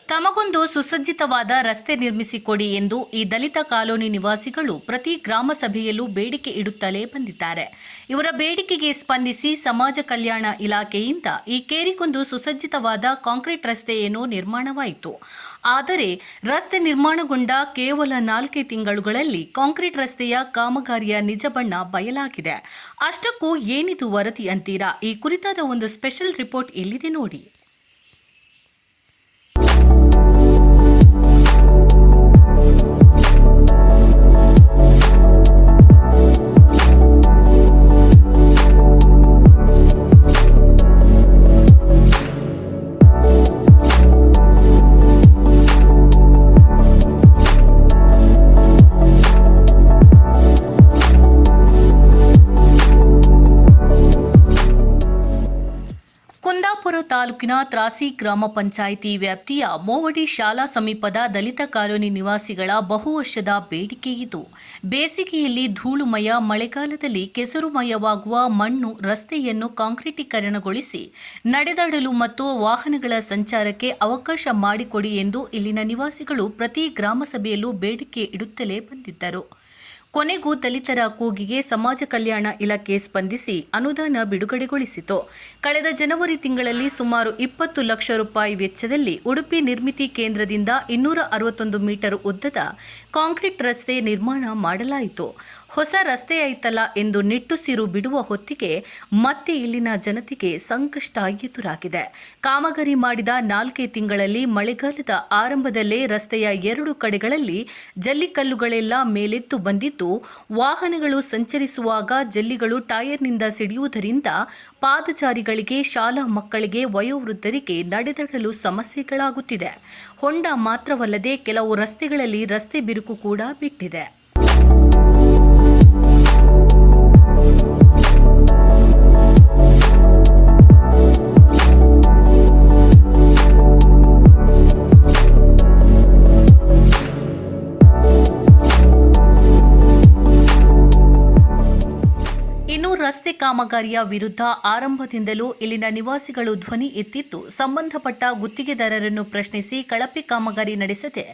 ತಮಗೊಂದು ಸುಸಜ್ಜಿತವಾದ ರಸ್ತೆ ನಿರ್ಮಿಸಿಕೊಡಿ ಎಂದು ಈ ದಲಿತ ಕಾಲೋನಿ ನಿವಾಸಿಗಳು ಪ್ರತಿ ಗ್ರಾಮ ಸಭೆಯಲ್ಲೂ ಬೇಡಿಕೆ ಇಡುತ್ತಲೇ ಬಂದಿದ್ದಾರೆ. ಇವರ ಬೇಡಿಕೆಗೆ ಸ್ಪಂದಿಸಿ ಸಮಾಜ ಕಲ್ಯಾಣ ಇಲಾಖೆಯಿಂದ ಈ ಕೇರಿಗೊಂದು ಸುಸಜ್ಜಿತವಾದ ಕಾಂಕ್ರೀಟ್ ರಸ್ತೆಯನ್ನು ನಿರ್ಮಾಣವಾಯಿತು. ಆದರೆ ರಸ್ತೆ ನಿರ್ಮಾಣಗೊಂಡ ಕೇವಲ 4 ತಿಂಗಳುಗಳಲ್ಲಿ ಕಾಂಕ್ರೀಟ್ ರಸ್ತೆಯ ಕಾಮಗಾರಿಯ ನಿಜ ಬಣ್ಣ ಬಯಲಾಗಿದೆ. ಅಷ್ಟಕ್ಕೂ ಏನಿದು ವರದಿ ಅಂತೀರಾ? ಈ ಕುರಿತಾದ ಒಂದು ಸ್ಪೆಷಲ್ ರಿಪೋರ್ಟ್ ಇಲ್ಲಿದೆ ನೋಡಿ. ಕುಂದಾಪುರ ತಾಲೂಕಿನ ತ್ರಾಸಿ ಗ್ರಾಮ ಪಂಚಾಯಿತಿ ವ್ಯಾಪ್ತಿಯ ಮೋವಡಿ ಶಾಲಾ ಸಮೀಪದ ದಲಿತ ಕಾಲೋನಿ ನಿವಾಸಿಗಳ ಬಹುವರ್ಷದ ಬೇಡಿಕೆ ಇದು. ಬೇಸಿಗೆಯಲ್ಲಿ ಧೂಳುಮಯ, ಮಳೆಗಾಲದಲ್ಲಿ ಕೆಸರುಮಯವಾಗುವ ಮಣ್ಣು ರಸ್ತೆಯನ್ನು ಕಾಂಕ್ರೀಟೀಕರಣಗೊಳಿಸಿ ನಡೆದಾಡಲು ಮತ್ತು ವಾಹನಗಳ ಸಂಚಾರಕ್ಕೆ ಅವಕಾಶ ಮಾಡಿಕೊಡಿ ಎಂದು ಇಲ್ಲಿನ ನಿವಾಸಿಗಳು ಪ್ರತಿ ಗ್ರಾಮ ಸಭೆಯಲ್ಲೂ ಬೇಡಿಕೆ ಇಡುತ್ತಲೇ ಬಂದಿದ್ದರು. ಕೊನೆಗೂ ದಲಿತರ ಕೂಗಿಗೆ ಸಮಾಜ ಕಲ್ಯಾಣ ಇಲಾಖೆ ಸ್ಪಂದಿಸಿ ಅನುದಾನ ಬಿಡುಗಡೆಗೊಳಿಸಿತು. ಕಳೆದ ಜನವರಿ ತಿಂಗಳಲ್ಲಿ ಸುಮಾರು 20 ಲಕ್ಷ ರೂಪಾಯಿ ವೆಚ್ಚದಲ್ಲಿ ಉಡುಪಿ ನಿರ್ಮಿತಿ ಕೇಂದ್ರದಿಂದ 261 ಮೀಟರ್ ಉದ್ದದ ಕಾಂಕ್ರೀಟ್ ರಸ್ತೆ ನಿರ್ಮಾಣ ಮಾಡಲಾಯಿತು. ಹೊಸ ರಸ್ತೆಯಾಯ್ತಲ್ಲ ಎಂದು ನಿಟ್ಟುಸಿರು ಬಿಡುವ ಹೊತ್ತಿಗೆ ಮತ್ತೆ ಇಲ್ಲಿನ ಜನತೆಗೆ ಸಂಕಷ್ಟ ಎದುರಾಗಿದೆ. ಕಾಮಗಾರಿ ಮಾಡಿದ 4 ತಿಂಗಳಲ್ಲಿ ಮಳೆಗಾಲದ ಆರಂಭದಲ್ಲೇ ರಸ್ತೆಯ 2 ಕಡೆಗಳಲ್ಲಿ ಜಲ್ಲಿಕಲ್ಲುಗಳೆಲ್ಲ ಮೇಲೆದ್ದು ಬಂದಿದ್ದು, ವಾಹನಗಳು ಸಂಚರಿಸುವಾಗ ಜಲ್ಲಿಗಳು ಟೈರ್ನಿಂದ ಸಿಡಿಯುವುದರಿಂದ ಪಾದಚಾರಿಗಳಿಗೆ, ಶಾಲಾ ಮಕ್ಕಳಿಗೆ, ವಯೋವೃದ್ಧರಿಗೆ ನಡೆದಾಡಲು ಸಮಸ್ಯೆಗಳಾಗುತ್ತಿದೆ. ಹೊಂಡ ಮಾತ್ರವಲ್ಲದೆ ಕೆಲವು ರಸ್ತೆಗಳಲ್ಲಿ ರಸ್ತೆ ಬಿರುಕು ಕೂಡ ಬಿಟ್ಟಿದೆ. ಇನ್ನು ರಸ್ತೆ ಕಾಮಗಾರಿಯ ವಿರುದ್ಧ ಆರಂಭದಿಂದಲೂ ಇಲ್ಲಿನ ನಿವಾಸಿಗಳು ಧ್ವನಿ ಎತ್ತಿದ್ದು, ಸಂಬಂಧಪಟ್ಟ ಗುತ್ತಿಗೆದಾರರನ್ನು ಪ್ರಶ್ನಿಸಿ ಕಳಪೆ ಕಾಮಗಾರಿ ನಡೆಸದೆ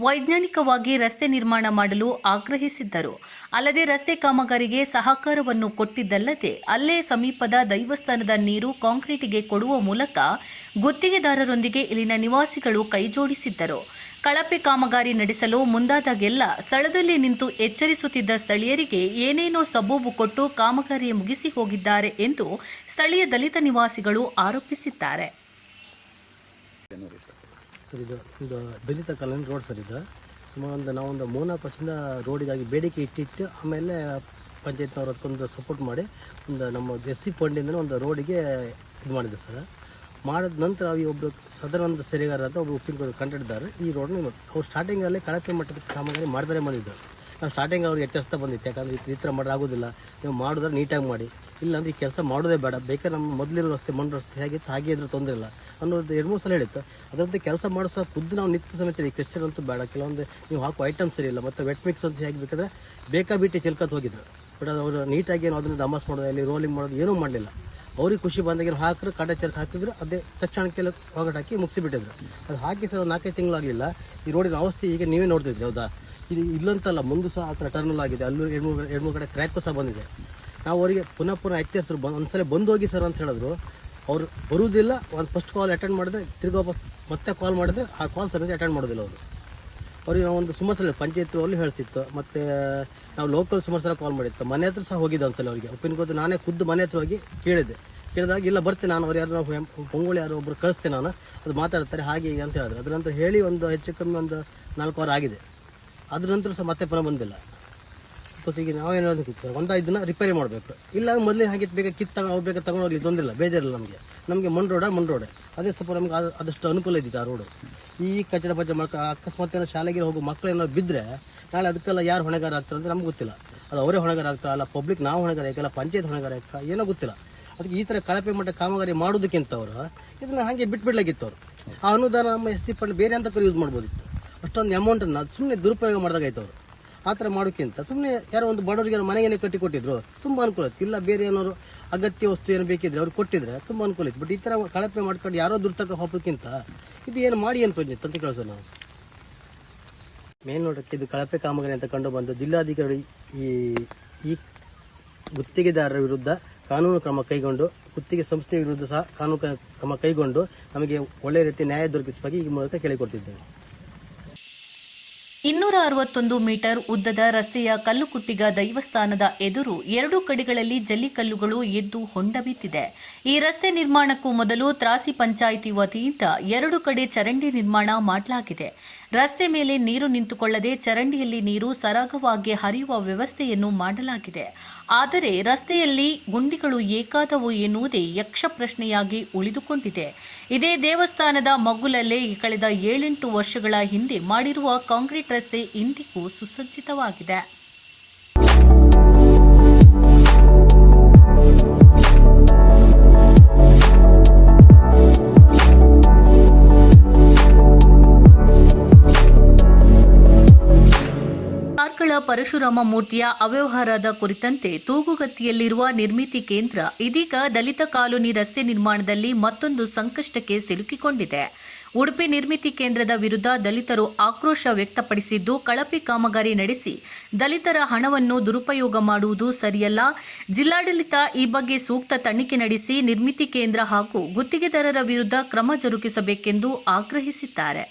ವೈಜ್ಞಾನಿಕವಾಗಿ ರಸ್ತೆ ನಿರ್ಮಾಣ ಮಾಡಲು ಆಗ್ರಹಿಸಿದ್ದರು. ಅಲ್ಲದೆ ರಸ್ತೆ ಕಾಮಗಾರಿಗೆ ಸಹಕಾರವನ್ನು ಕೊಟ್ಟಿದ್ದಲ್ಲದೆ ಅಲ್ಲೇ ಸಮೀಪದ ದೈವಸ್ಥಾನದ ನೀರು ಕಾಂಕ್ರೀಟಿಗೆ ಕೊಡುವ ಮೂಲಕ ಗುತ್ತಿಗೆದಾರರೊಂದಿಗೆ ಇಲ್ಲಿನ ನಿವಾಸಿಗಳು ಕೈಜೋಡಿಸಿದ್ದರು. ಕಳಪೆ ಕಾಮಗಾರಿ ನಡೆಸಲು ಮುಂದಾದಾಗೆಲ್ಲ ಸ್ಥಳದಲ್ಲಿ ನಿಂತು ಎಚ್ಚರಿಸುತ್ತಿದ್ದ ಸ್ಥಳೀಯರಿಗೆ ಏನೇನೋ ಸಬೂಬು ಕೊಟ್ಟು ಕಾಮಗಾರಿ ಮುಗಿಸಿ ಹೋಗಿದ್ದಾರೆ ಎಂದು ಸ್ಥಳೀಯ ದಲಿತ ನಿವಾಸಿಗಳು ಆರೋಪಿಸಿದ್ದಾರೆ. ಸರ್, ಇದು ದಲಿತ ಕಾಲೋನಿ ರೋಡ್ ಸರ್. ಇದು ಸುಮಾರು ನಾವೊಂದು 3-4 ವರ್ಷದಿಂದ ರೋಡಿಗಾಗಿ ಬೇಡಿಕೆ ಇಟ್ಟಿಟ್ಟು ಆಮೇಲೆ ಪಂಚಾಯತ್ನವ್ರು ಅದಕ್ಕೊಂದು ಸಪೋರ್ಟ್ ಮಾಡಿ ಒಂದು ನಮ್ಮ SC ಫಂಡಿಂದ ಒಂದು ರೋಡಿಗೆ ಇದು ಮಾಡಿದ್ದೆ ಸರ್. ಮಾಡಿದ ನಂತರ ಒಬ್ಬರು ಸದನದ ಸೇರಿಗಾರ ಅಂತ ಒಬ್ಬರು ಉಪ್ಪಿನ ಕಂಡಿದ್ದಾರೆ. ಈ ರೋಡ್ನ ಅವ್ರು ಸ್ಟಾರ್ಟಿಂಗಲ್ಲೇ ಕಳಪೆ ಮಟ್ಟದ ಕಾಮಗಾರಿ ಮಾಡಿದರೆ ಬಂದಿದ್ದರು. ನಾವು ಸ್ಟಾರ್ಟಿಂಗ್ ಅವ್ರಿಗೆ ಎಚ್ಚರಿಸ್ತಾ ಬಂದಿತ್ತು, ಯಾಕಂದರೆ ಈ ಥರ ಮಾಡಿದ್ರೆ ಆಗೋದಿಲ್ಲ, ನೀವು ಮಾಡಿದ್ರೆ ನೀಟಾಗಿ ಮಾಡಿ, ಇಲ್ಲಾಂದ್ರೆ ಈ ಕೆಲಸ ಮಾಡೋದೇ ಬೇಡ, ಬೇಕಾದ್ರೆ ನಮ್ಮ ಮೊದಲಿರೋ ರಸ್ತೆ ಮಣ್ಣು ರಸ್ತೆ ಹೇಗಿತ್ತು ಹಾಗೆ ಇದ್ರೆ ತೊಂದರೆ ಇಲ್ಲ ಅನ್ನೋದು 2-3 ಸಲ ಹೇಳಿತ್ತು. ಅದರಂತೆ ಕೆಲಸ ಮಾಡಿಸೋ ಖುದ್ದು ನಾವು ನಿತ್ಯ ಸಮೇತ ಕ್ರಿಶ್ಚಿಯನ್ ಅಂತೂ ಬೇಡ, ಕೆಲವೊಂದು ನೀವು ಹಾಕೋ ಐಟಮ್ ಸರಿ ಇಲ್ಲ, ಮತ್ತು ವೆಟ್ ಮಿಕ್ಸ್ ಅಂತ ಹೇಗೆ ಬೇಕಾದ್ರೆ ಬೇಕಾಬಿಟ್ಟು ಚಿಲ್ಕತ್ ಹೋಗಿದ್ರು. ಬಟ್ ಅದು ಅವರು ನೀಟಾಗಿ ಏನು ಅದನ್ನು ದಮಸ್ ಮಾಡೋದು, ಅಲ್ಲಿ ರೋಲಿಂಗ್ ಮಾಡೋದು ಏನೂ ಮಾಡಲಿಲ್ಲ. ಅವ್ರಿಗೆ ಖುಷಿ ಬಂದಾಗ ಹಾಕಿದ್ರು, ಕಾಟ ಚರ್ಕ್ ಹಾಕಿದ್ರು, ಅದೇ ತಕ್ಷಣಕ್ಕೆಲ್ಲ ಹೊಗಟ್ ಹಾಕಿ ಮುಗಿಸಿಬಿಟ್ಟಿದ್ರು. ಅದು ಹಾಕಿ ಸರ್ 4 ತಿಂಗಳಾಗಲಿಲ್ಲ. ಈ ರೋಡಿನ ಅವಸ್ಥೆ ಈಗ ನೀವೇ ನೋಡ್ತಿದ್ರಿ, ಹೌದಾ? ಇದು ಇಲ್ಲಂತಲ್ಲ, ಮುಂದೆ ಸಹ ಆ ಥರ ಟರ್ನಲ್ ಆಗಿದೆ, ಅಲ್ಲೂ 2-3 ಕಡೆ ಕ್ರ್ಯಾಕು ಸಹ ಬಂದಿದೆ. ನಾವು ಅವರಿಗೆ ಪುನಃ ಎಚ್ಚರಿಸಿದ್ರು, ಒಂದ್ಸಲ ಬಂದು ಹೋಗಿ ಸರ್ ಅಂತ ಹೇಳಿದ್ರು. ಅವ್ರು ಬರುವುದಿಲ್ಲ. ಒಂದು ಫಸ್ಟ್ ಕಾಲ್ ಅಟೆಂಡ್ ಮಾಡಿದ್ರೆ ತಿರ್ಗಿ ವಾಪಸ್ ಮತ್ತೆ ಕಾಲ್ ಮಾಡಿದ್ರೆ ಆ ಕಾಲ್ ಸರ್ ಅಟೆಂಡ್ ಮಾಡೋದಿಲ್ಲ ಅವರು. ಅವ್ರಿಗೆ ನಾವು ಒಂದು ಸುಮಾರು ಸಲ ಪಂಚಾಯತ್ ಅಲ್ಲಿ ಹೇಳಿಸಿತ್ತು, ಮತ್ತು ನಾವು ಲೋಕಲ್ ಸುಮಾರು ಸಲ ಕಾಲ್ ಮಾಡಿತ್ತು. ಮನೆ ಹತ್ರ ಸಹ ಹೋಗಿದ್ದೆ ಒಂದ್ಸಲ ಅವರಿಗೆ ಉಪ್ಪಿನಕೋದು ನಾನೇ ಖುದ್ದು ಮನೆ ಹತ್ರ ಹೋಗಿ ಕೇಳಿದಾಗ ಇಲ್ಲ ಬರ್ತೀನಿ ನಾನು, ಅವ್ರು ಯಾರು ಪೊಂಗೋಳಿ ಯಾರು ಒಬ್ಬರು ಕಳಿಸ್ತೀನಿ ನಾನು, ಅದು ಮಾತಾಡ್ತಾರೆ ಹಾಗೆ ಹೀಗೆ ಅಂತ ಹೇಳಿದ್ರು. ಅದ್ರ ನಂತರ ಹೇಳಿ ಒಂದು ಹೆಚ್ಚು ಕಮ್ಮಿ ಒಂದು 4 ವಾರ ಆಗಿದೆ. ಅದ್ರ ನಂತರ ಸಹ ಮತ್ತೆ ಪುನಃ ಬಂದಿಲ್ಲ. ಈಗ ನಾವೇನು ಹೇಳೋದಕ್ಕೆ 1-5 ದಿನ ರಿಪೇರಿ ಮಾಡಬೇಕು, ಇಲ್ಲ ಮೊದಲೇ ಹಾಗೆ ಬೇಕಾ ಅವ್ರು ಬೇಕಾ ತೊಗೊಂಡೋಗ್ಲಿ, ತೊಂದಿಲ್ಲ, ಬೇಜಾರಿಲ್ಲ ನಮಗೆ ಮಣ್ಣು ರೋಡ್ ಅದೇ ಸ್ವಲ್ಪ ನಮ್ಗೆ ಅದಷ್ಟು ಅನುಕೂಲ ಇದ್ದಿತ್ತು ಆ ರೋಡು. ಈ ಕಚಡ ಪಚ್ಚ ಮಾಡ್ಕೊ ಅಕಸ್ಮಾತ್ ಏನೋ ಶಾಲೆಗೆ ಹೋಗೋ ಮಕ್ಕಳು ಏನೋ ಬಿದ್ದರೆ ನಾಳೆ ಅದಕ್ಕೆಲ್ಲ ಯಾರು ಹೊಣೆಗಾರ ಆಗ್ತಾರೆ ಅಂತ ನಮ್ಗೆ ಗೊತ್ತಿಲ್ಲ. ಅದು ಅವರೇ ಹೊಣೆಗಾರ ಆಗ್ತಾರೆ, ಅಲ್ಲ ಪಬ್ಲಿಕ್ ನಾವು ಹೊಣೆಗಾರ ಯಾಕೆಲ್ಲ ಪಂಚಾಯತ್ ಹೊಣೆಗಾರ ಯಾಕೆ ಏನೋ ಗೊತ್ತಿಲ್ಲ. ಅದಕ್ಕೆ ಈ ಥರ ಕಳಪೆ ಮಟ್ಟ ಕಾಮಗಾರಿ ಮಾಡೋದಕ್ಕಿಂತ ಅವರು ಇದನ್ನು ಹಾಗೆ ಬಿಟ್ಬಿಡ್ಲಾಗಿತ್ತು. ಅವರು ಆ ಅನುದಾನ ನಮ್ಮ SC ಫಂಡ್ ಬೇರೆ ಅಂತ ಯೂಸ್ ಮಾಡ್ಬೋದಿತ್ತು. ಅಷ್ಟೊಂದು ಅಮೌಂಟನ್ನು ಸುಮ್ಮನೆ ದುರುಪಯೋಗ ಮಾಡಿದಾಗಾಯ್ತು ಅವರು. ಆ ಥರ ಮಾಡೋಕ್ಕಿಂತ ಸುಮ್ಮನೆ ಯಾರೋ ಒಂದು ಬಡವರಿಗೆ ಮನೆಗೇನೆ ಕಟ್ಟಿ ಕೊಟ್ಟಿದ್ರು ತುಂಬ ಅನುಕೂಲ ಇತ್ತು. ಇಲ್ಲ ಬೇರೆ ಏನಾದ್ರು ಅಗತ್ಯ ವಸ್ತು ಏನು ಬೇಕಿದ್ರೆ ಅವ್ರು ಕೊಟ್ಟಿದ್ರೆ ತುಂಬ ಅನುಕೂಲ ಇತ್ತು. ಬಟ್ ಈ ಥರ ಕಳಪೆ ಮಾಡ್ಕೊಂಡು ಯಾರೋ ದುಡ್ಡು ತಗೋ ಹೋಗೋಕ್ಕಿಂತ ಇದು ಏನು ಮಾಡಿ ಏನು ಪ್ರಯೋಜನ ತಂತಿ ಕಳಿಸೋಣ ನಾವು. ಮೇಲ್ನೋಟಕ್ಕೆ ಇದು ಕಳಪೆ ಕಾಮಗಾರಿ ಅಂತ ಕಂಡು ಬಂದು ಜಿಲ್ಲಾಧಿಕಾರಿ ಈ ಗುತ್ತಿಗೆದಾರರ ವಿರುದ್ಧ ಕಾನೂನು ಕ್ರಮ ಕೈಗೊಂಡು ಗುತ್ತಿಗೆ ಸಂಸ್ಥೆಯ ವಿರುದ್ಧ ಸಹ ಕಾನೂನು ಕ್ರಮ ಕೈಗೊಂಡು ನಮಗೆ ಒಳ್ಳೆಯ ರೀತಿ ನ್ಯಾಯ ದೊರಕಿಸುವಾಗಿ ಈ ಮೂಲಕ ಕೇಳಿಕೊಡ್ತಿದ್ದೇವೆ. 261 ಮೀಟರ್ ಉದ್ದದ ರಸ್ತೆಯ ಕಲ್ಲುಕುಟ್ಟಿಗ ದೈವಸ್ಥಾನದ ಎದುರು 2 ಕಡೆಗಳಲ್ಲಿ ಜಲ್ಲಿಕಲ್ಲುಗಳು ಎದ್ದು ಹೊಂಡ ಬಿದ್ದಿದೆ. ಈ ರಸ್ತೆ ನಿರ್ಮಾಣಕ್ಕೂ ಮೊದಲು ತ್ರಾಸಿ ಪಂಚಾಯಿತಿ ವತಿಯಿಂದ 2 ಕಡೆ ಚರಂಡಿ ನಿರ್ಮಾಣ ಮಾಡಲಾಗಿದೆ. ರಸ್ತೆ ಮೇಲೆ ನೀರು ನಿಂತುಕೊಳ್ಳದೆ ಚರಂಡಿಯಲ್ಲಿ ನೀರು ಸರಾಗವಾಗಿ ಹರಿಯುವ ವ್ಯವಸ್ಥೆಯನ್ನು ಮಾಡಲಾಗಿದೆ. ಆದರೆ ರಸ್ತೆಯಲ್ಲಿ ಗುಂಡಿಗಳು ಏಕಾದವು ಎನ್ನುವುದೇ ಯಕ್ಷ ಪ್ರಶ್ನೆಯಾಗಿ ಉಳಿದುಕೊಂಡಿದೆ. ಇದೇ ದೇವಸ್ಥಾನದ ಮಗ್ಗುಲಲ್ಲೇ ಕಳೆದ 7-8 ವರ್ಷಗಳ ಹಿಂದೆ ಮಾಡಿರುವ ಕಾಂಕ್ರೀಟ್ ರಸ್ತೆ ಇಂದಿಗೂ ಸುಸಜ್ಜಿತವಾಗಿದೆ. ಕಾರ್ಕಳ ಪರಶುರಾಮ ಮೂರ್ತಿಯ ಅವ್ಯವಹಾರದ ಕುರಿತಂತೆ ತೂಗುಗತಿಯಲ್ಲಿರುವ ನಿರ್ಮಿತಿ ಕೇಂದ್ರ ಇದೀಗ ದಲಿತ ಕಾಲೋನಿ ರಸ್ತೆ ನಿರ್ಮಾಣದಲ್ಲಿ ಮತ್ತೊಂದು ಸಂಕಷ್ಟಕ್ಕೆ ಸಿಲುಕಿಕೊಂಡಿದೆ. ಉಡುಪಿ ನಿರ್ಮಿತಿ ಕೇಂದ್ರದ ವಿರುದ್ಧ ದಲಿತರು ಆಕ್ರೋಶ ವ್ಯಕ್ತಪಡಿಸಿದ್ದು, ಕಳಪೆ ಕಾಮಗಾರಿ ನಡೆಸಿ ದಲಿತರ ಹಣವನ್ನು ದುರುಪಯೋಗ ಮಾಡುವುದು ಸರಿಯಲ್ಲ. ಜಿಲ್ಲಾಡಳಿತ ಈ ಬಗ್ಗೆ ಸೂಕ್ತ ತನಿಖೆ ನಡೆಸಿ ನಿರ್ಮಿತಿ ಕೇಂದ್ರ ಹಾಗೂ ಗುತ್ತಿಗೆದಾರರ ವಿರುದ್ಧ ಕ್ರಮ ಜರುಗಿಸಬೇಕೆಂದು ಆಗ್ರಹಿಸಿದ್ದಾರೆ.